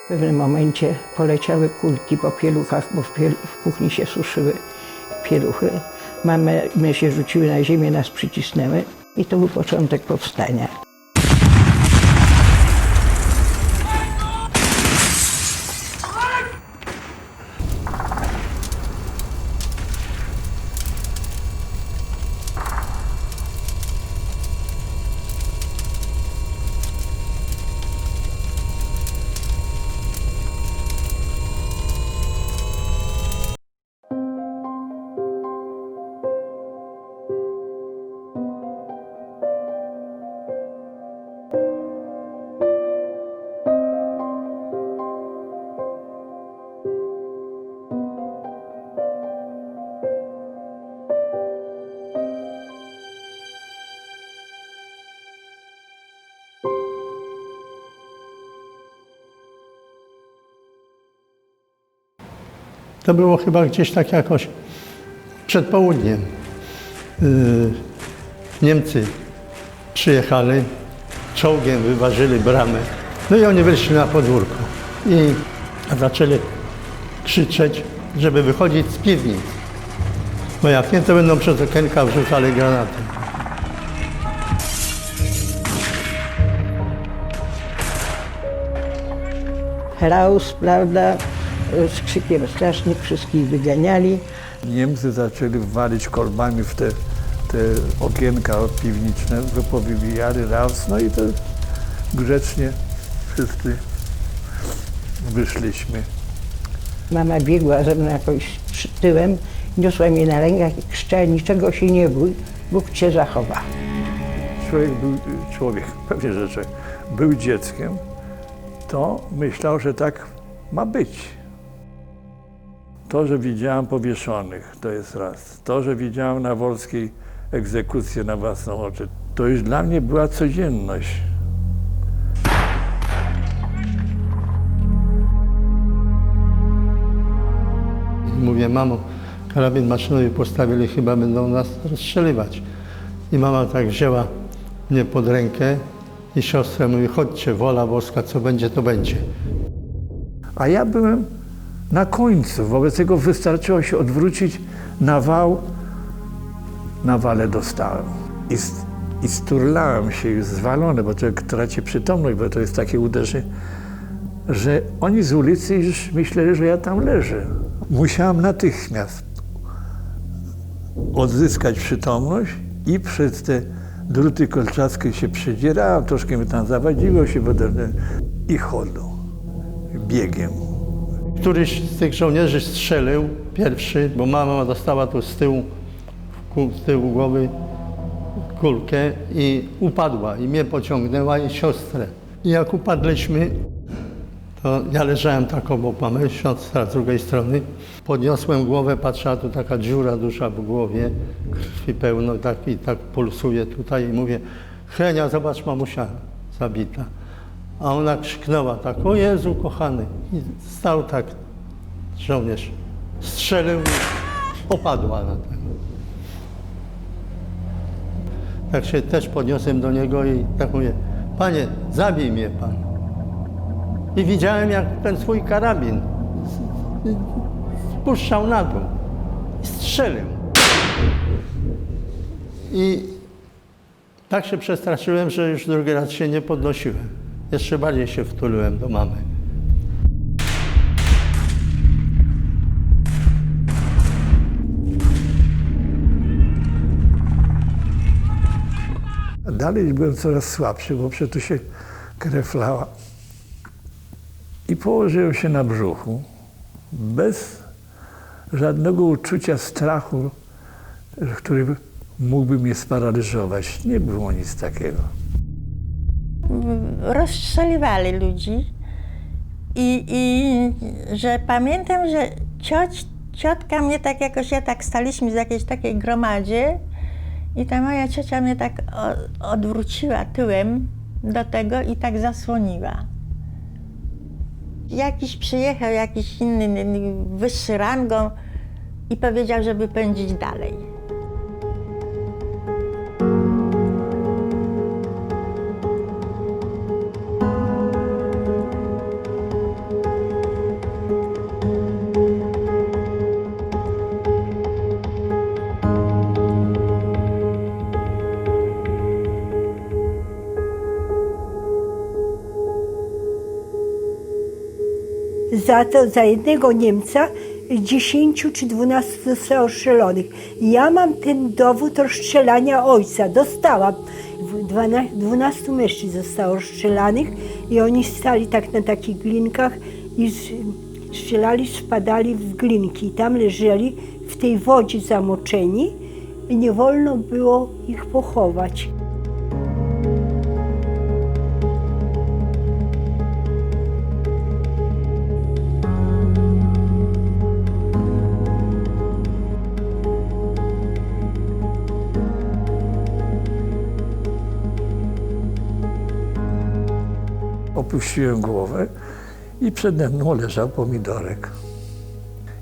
W pewnym momencie poleciały kulki po pieluchach, bo w kuchni się suszyły pieluchy. My się rzuciły na ziemię, nas przycisnęły i to był początek powstania. To było chyba gdzieś tak jakoś przed południem. Niemcy przyjechali, czołgiem wyważyli bramę. No i oni wyszli na podwórko i zaczęli krzyczeć, żeby wychodzić z piwnic. Bo jak nie, to będą przez okienka wrzucali granaty. Heraus, prawda, z krzykiem strasznym, wszystkich wyganiali. Niemcy zaczęli walić kolbami w te okienka piwniczne, wypowijali raz, no i to grzecznie wszyscy wyszliśmy. Mama biegła ze mną jakoś tyłem, niosła mnie na rękach i krzyczała: niczego się nie bój, Bóg cię zachowa. Człowiek, pewnie, że człowiek był dzieckiem, to myślał, że tak ma być. To, że widziałem powieszonych, to jest raz. To, że widziałem na Wolskiej egzekucję na własne oczy, to już dla mnie była codzienność. Mówię: mamo, karabin maszynowy postawili, chyba będą nas rozstrzeliwać. I mama tak wzięła mnie pod rękę i siostrę mówi: chodźcie, wola boska, co będzie, to będzie. A ja byłem na końcu, wobec tego wystarczyło się odwrócić na wał, na wale dostałem. I sturlałem się już zwalony, bo człowiek traci przytomność, bo to jest takie uderzenie, że oni z ulicy już myśleli, że ja tam leżę. Musiałem natychmiast odzyskać przytomność i przez te druty kolczaskie się przedzierałem, troszkę mi tam zawadziło się i chodzą, biegiem. Któryś z tych żołnierzy strzelił pierwszy, bo mama dostała tu z tyłu głowy kulkę i upadła. I mnie pociągnęła i siostrę. I jak upadliśmy, to ja leżałem tak obok mamy, siostra z drugiej strony. Podniosłem głowę, patrzyła, tu taka dziura duża w głowie, krwi pełno i tak pulsuje tutaj i mówię: Henia, zobacz, mamusia zabita. A ona krzyknęła tak: o Jezu kochany. I stał tak żołnierz, strzelił i opadła na ten. Tak się też podniosłem do niego i tak mówię: panie, zabij mnie pan. I widziałem, jak ten swój karabin spuszczał na dół i strzelił. I tak się przestraszyłem, że już drugi raz się nie podnosiłem. Jeszcze bardziej się wtuliłem do mamy. Dalej byłem coraz słabszy, bo przecież się krew lała. I położyłem się na brzuchu, bez żadnego uczucia strachu, który mógłby mnie sparaliżować. Nie było nic takiego. Rozstrzeliwali ludzi i że pamiętam, że ciotka mnie tak jakoś, ja tak staliśmy w jakiejś takiej gromadzie i ta moja ciocia mnie tak odwróciła tyłem do tego i tak zasłoniła. Przyjechał jakiś inny, wyższy rangą i powiedział, żeby pędzić dalej. za jednego Niemca 10 czy 12 zostało strzelonych. Ja mam ten dowód rozstrzelania ojca, dostałam. 12 mężczyzn zostało rozstrzelanych i oni stali tak na takich glinkach i strzelali, spadali w glinki. Tam leżeli w tej wodzie zamoczeni i nie wolno było ich pochować. Opuściłem głowę i przede mną leżał pomidorek.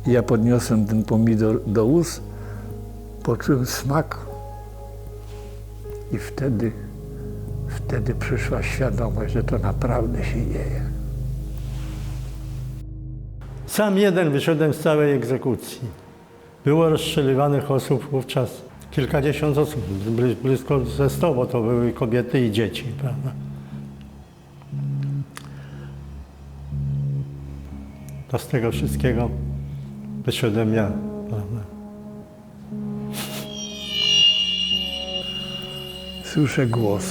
Ja podniosłem ten pomidor do ust, poczułem smak i wtedy przyszła świadomość, że to naprawdę się dzieje. Sam jeden wyszedłem z całej egzekucji. Było rozstrzeliwanych osób wówczas kilkadziesiąt osób, blisko ze 100, bo to były kobiety i dzieci, prawda? To z tego wszystkiego wyszedłem ja, prawda? Słyszę głos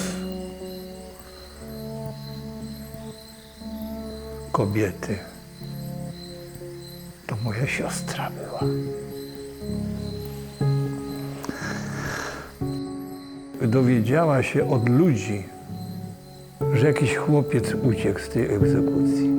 kobiety. To moja siostra była. Dowiedziała się od ludzi, że jakiś chłopiec uciekł z tej egzekucji.